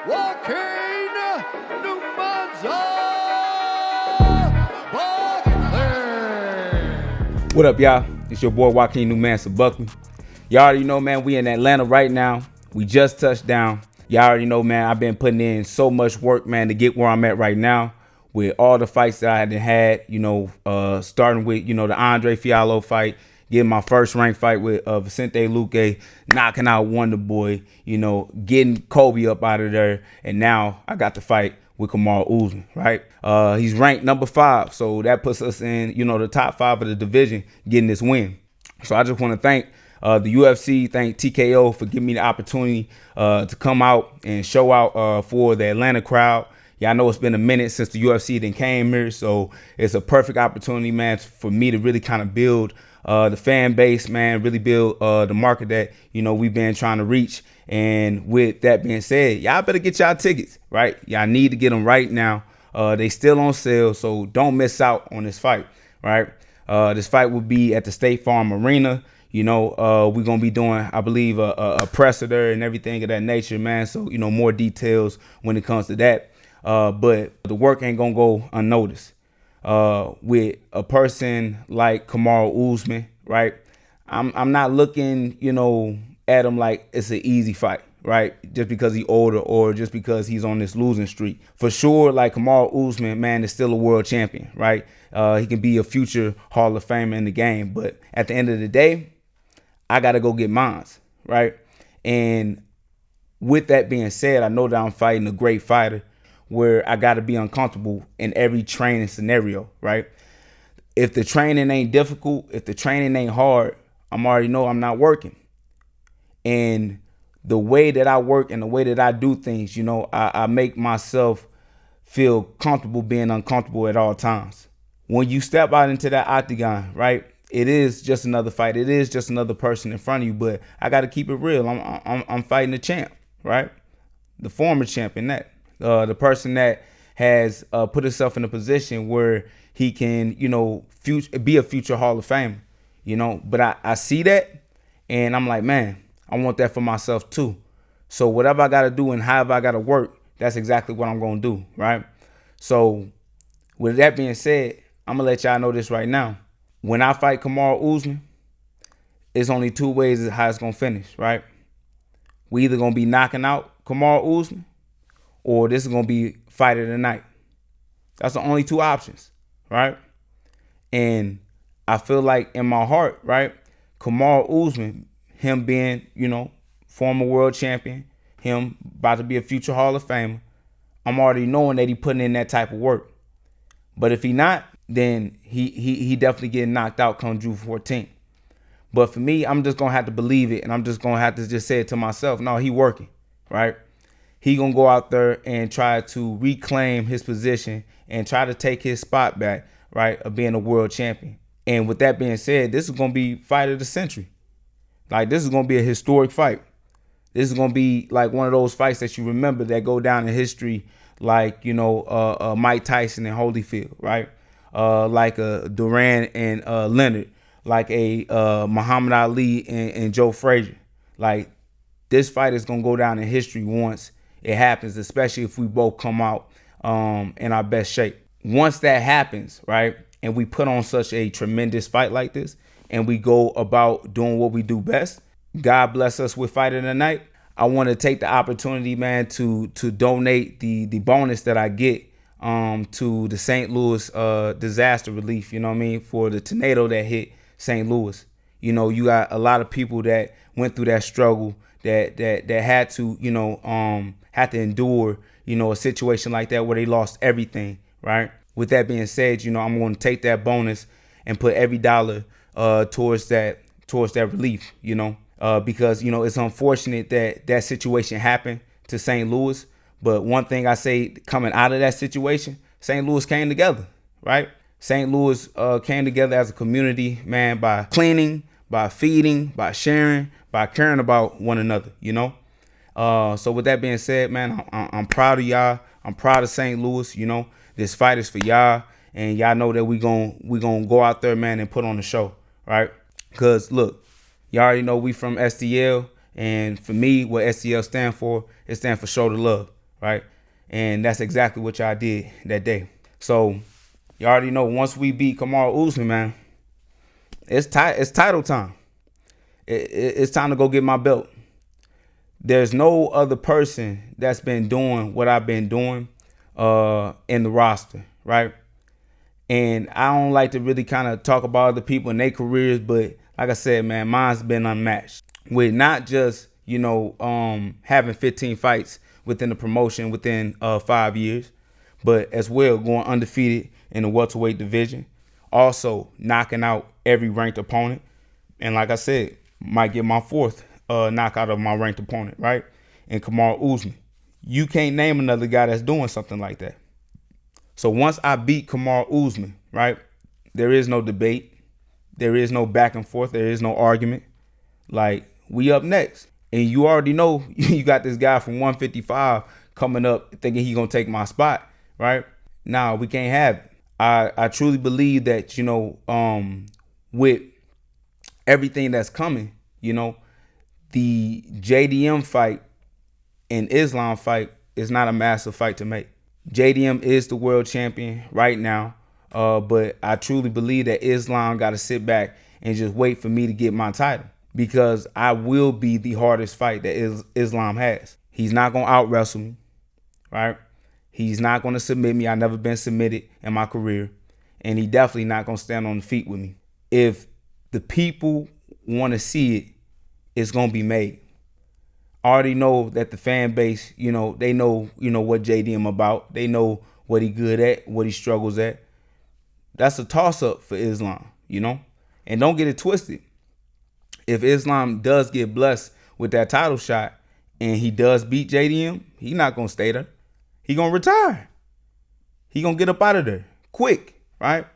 Takin What up, y'all? It's your boy Joaquin Newmanson Buckley. Y'all already know, man, we in Atlanta right now. We just touched down. Y'all already know, man, I've been putting in so much work, man, to get where I'm at right now with all the fights that I had, starting with, the Andre Fiallo fight, getting my first ranked fight with Vicente Luque, knocking out Wonder Boy, getting Kobe up out of there. And now I got the fight with Kamaru Usman, right? He's ranked number 5, so that puts us in, the top 5 of the division, getting this win. So I just want to thank the UFC, thank TKO for giving me the opportunity to come out and show out for the Atlanta crowd. Yeah, I know it's been a minute since the UFC then came here, so it's a perfect opportunity, man, for me to really kind of build the fan base, man, really build the market that, we've been trying to reach. And with that being said, y'all better get y'all tickets, right? Y'all need to get them right now. They still on sale, so don't miss out on this fight, right? This fight will be at the State Farm Arena. We're going to be doing, I believe, a presser there and everything of that nature, man. So, more details when it comes to that. But the work ain't going to go unnoticed. With a person like Kamaru Usman, right? I'm not looking, at him like it's an easy fight, right? Just because he's older or just because he's on this losing streak. For sure, like Kamaru Usman, man, is still a world champion, right? He can be a future Hall of Famer in the game. But at the end of the day, I got to go get mines, right? And with that being said, I know that I'm fighting a great fighter where I got to be uncomfortable in every training scenario, right? If the training ain't difficult, if the training ain't hard, I'm already know I'm not working. And the way that I work and the way that I do things, I make myself feel comfortable being uncomfortable at all times. When you step out into that octagon, right, it is just another fight. It is just another person in front of you, but I got to keep it real. I'm fighting the champ, right? The former champion, the person that has put himself in a position where he can, be a future Hall of Famer, But I see that, and I'm like, man, I want that for myself too. So whatever I got to do and however I got to work, that's exactly what I'm going to do, right? So with that being said, I'm going to let y'all know this right now. When I fight Kamaru Usman, it's only 2 ways how it's going to finish, right? We either going to be knocking out Kamaru Usman or this is going to be fight of the night. That's the only 2 options, right? And I feel like in my heart, right, Kamaru Usman, him being, former world champion, him about to be a future Hall of Famer, I'm already knowing that he putting in that type of work. But if he not, then he definitely getting knocked out come June 14th. But for me, I'm just going to have to believe it, and I'm just going to have to just say it to myself, no, he working, right? He going to go out there and try to reclaim his position and try to take his spot back, right, of being a world champion. And with that being said, this is going to be fight of the century. Like, this is going to be a historic fight. This is going to be like one of those fights that you remember that go down in history, like, Mike Tyson and Holyfield, right? Like Duran and Leonard, like a Muhammad Ali and Joe Frazier. Like, this fight is going to go down in history once it happens, especially if we both come out in our best shape. Once that happens, right, and we put on such a tremendous fight like this, and we go about doing what we do best, God bless us with fight of the night. I want to take the opportunity, man, to donate the bonus that I get to the St. Louis disaster relief, for the tornado that hit St. Louis. You got a lot of people that went through that struggle, that had to, had to endure, a situation like that where they lost everything, right? With that being said, I'm going to take that bonus and put every dollar towards that relief, because, it's unfortunate that situation happened to St. Louis. But one thing I say coming out of that situation, St. Louis came together, right? St. Louis came together as a community, man, by cleaning, by feeding, by sharing, by caring about one another, So with that being said, man, I'm proud of y'all. I'm proud of St. Louis. This fight is for y'all, and y'all know that we gonna go out there, man, and put on the show, right? Because look, y'all already know we from STL, and for me, what STL stand for, it stands for show the love, right? And that's exactly what y'all did that day. So you already know once we beat Kamaru Usman, man, it's title time. It's time to go get my belt. There's no other person that's been doing what I've been doing in the roster, right? And I don't like to really kind of talk about other people and their careers, but like I said, man, mine's been unmatched. With not just, having 15 fights within the promotion within 5 years, but as well going undefeated in the welterweight division. Also knocking out every ranked opponent. And like I said, might get my fourth knockout of my ranked opponent, right? And Kamaru Usman. You can't name another guy that's doing something like that. So once I beat Kamaru Usman, right, there is no debate. There is no back and forth. There is no argument. Like, we up next. And you already know you got this guy from 155 coming up thinking he going to take my spot, right? Nah, we can't have it. I truly believe that, with everything that's coming, the JDM fight and Islam fight is not a massive fight to make. JDM is the world champion right now, but I truly believe that Islam got to sit back and just wait for me to get my title, because I will be the hardest fight that Islam has. He's not going to out wrestle me, right? He's not going to submit me. I've never been submitted in my career, and he definitely not going to stand on the feet with me. If the people want to see it, it's going to be made. I already know that the fan base, they know, what JDM about. They know what he good at, what he struggles at. That's a toss-up for Islam, And don't get it twisted. If Islam does get blessed with that title shot and he does beat JDM, he not going to stay there. He going to retire. He going to get up out of there quick, right?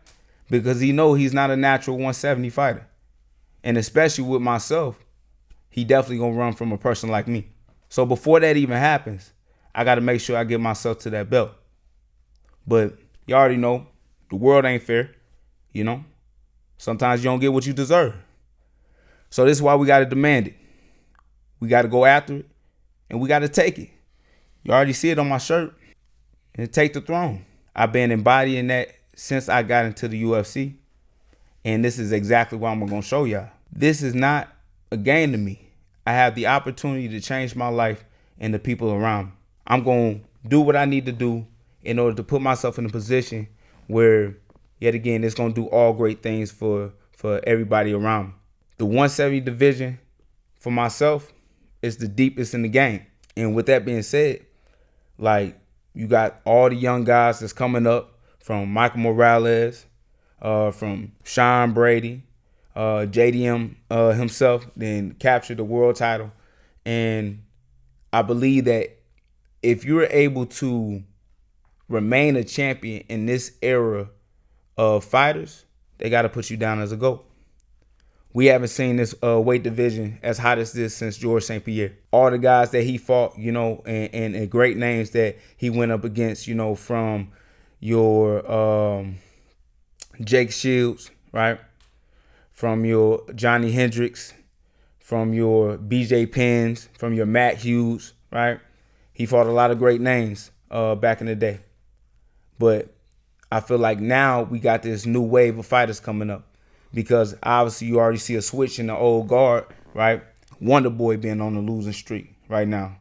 Because he know he's not a natural 170 fighter. And especially with myself, he definitely going to run from a person like me. So before that even happens, I got to make sure I get myself to that belt. But you already know, the world ain't fair, Sometimes you don't get what you deserve. So this is why we got to demand it. We got to go after it, and we got to take it. You already see it on my shirt. And take the throne. I've been embodying that since I got into the UFC. And this is exactly what I'm going to show y'all. This is not a game to me. I have the opportunity to change my life and the people around me. I'm going to do what I need to do in order to put myself in a position where, yet again, it's going to do all great things for everybody around me. The 170 division for myself is the deepest in the game. And with that being said, you got all the young guys that's coming up, from Michael Morales, from Sean Brady, JDM himself, then captured the world title. And I believe that if you're able to remain a champion in this era of fighters, they got to put you down as a GOAT. We haven't seen this weight division as hot as this since George St. Pierre. All the guys that he fought, and great names that he went up against, from your Jake Shields, right? From your Johnny Hendricks, from your BJ Penns, from your Matt Hughes, right? He fought a lot of great names back in the day. But I feel like now we got this new wave of fighters coming up. Because obviously you already see a switch in the old guard, right? Wonder Boy being on a losing streak right now.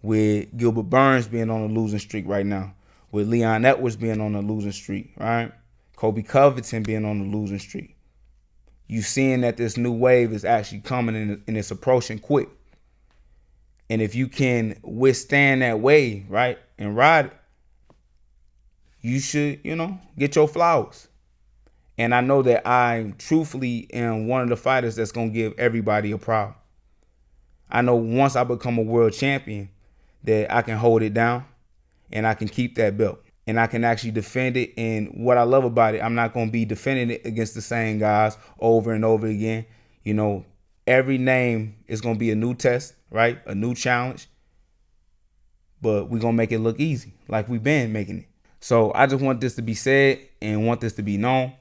With Gilbert Burns being on a losing streak right now. With Leon Edwards being on a losing streak, right? Kobe Covington being on a losing streak. You seeing that this new wave is actually coming and it's approaching quick. And if you can withstand that wave, right, and ride it, you should, get your flowers. And I know that I truthfully am one of the fighters that's going to give everybody a problem. I know once I become a world champion that I can hold it down and I can keep that belt and I can actually defend it. And what I love about it, I'm not going to be defending it against the same guys over and over again. Every name is going to be a new test, right? A new challenge. But we're going to make it look easy like we've been making it. So I just want this to be said and want this to be known.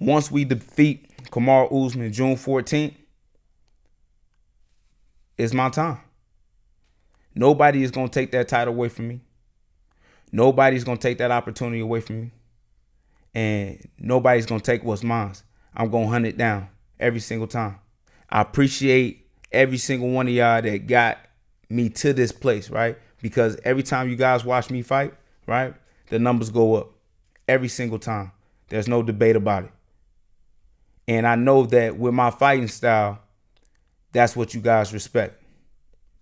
Once we defeat Kamaru Usman June 14th, it's my time. Nobody is going to take that title away from me. Nobody's going to take that opportunity away from me. And nobody's going to take what's mine. I'm going to hunt it down every single time. I appreciate every single one of y'all that got me to this place, right? Because every time you guys watch me fight, right, the numbers go up every single time. There's no debate about it. And I know that with my fighting style, that's what you guys respect.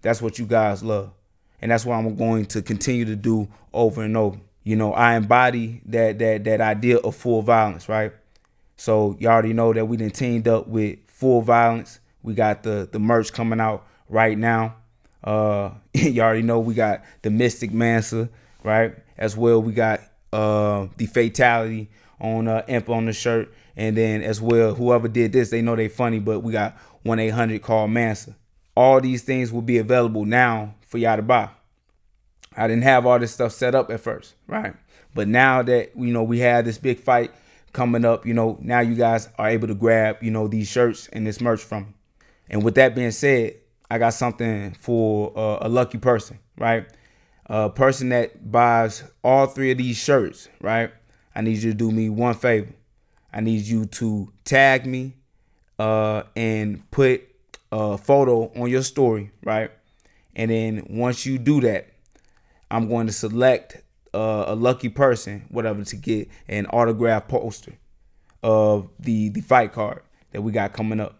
That's what you guys love. And that's what I'm going to continue to do over and over. You know, I embody that idea of full violence, right? So you already know that we done teamed up with Full Violence. We got the merch coming out right now. You already know we got the Mystic Mansa, right? As well, we got the Fatality on Imp on the shirt. And then as well, whoever did this, they know they funny, but we got 1-800 called Mansa. All these things will be available now for y'all to buy. I didn't have all this stuff set up at first, right? But now that, you know, we have this big fight coming up, you know, now you guys are able to grab, you know, these shirts and this merch from me. And with that being said, I got something for a lucky person, right? A person that buys all 3 of these shirts, right? I need you to do me one favor. I need you to tag me and put a photo on your story, right? And then once you do that, I'm going to select a lucky person, whatever, to get an autographed poster of the fight card that we got coming up.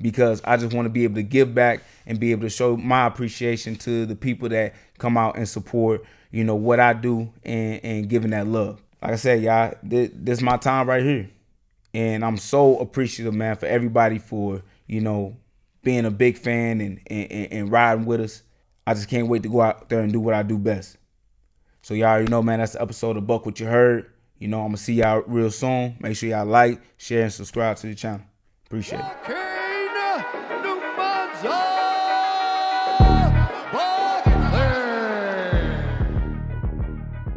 Because I just want to be able to give back and be able to show my appreciation to the people that come out and support, you know, what I do and giving that love. Like I said, y'all, this is my time right here. And I'm so appreciative, man, for everybody for, you know, being a big fan and riding with us. I just can't wait to go out there and do what I do best. So y'all already know, man, that's the episode of Buck What You Heard. You know, I'm going to see y'all real soon. Make sure y'all like, share, and subscribe to the channel. Appreciate it. Takin,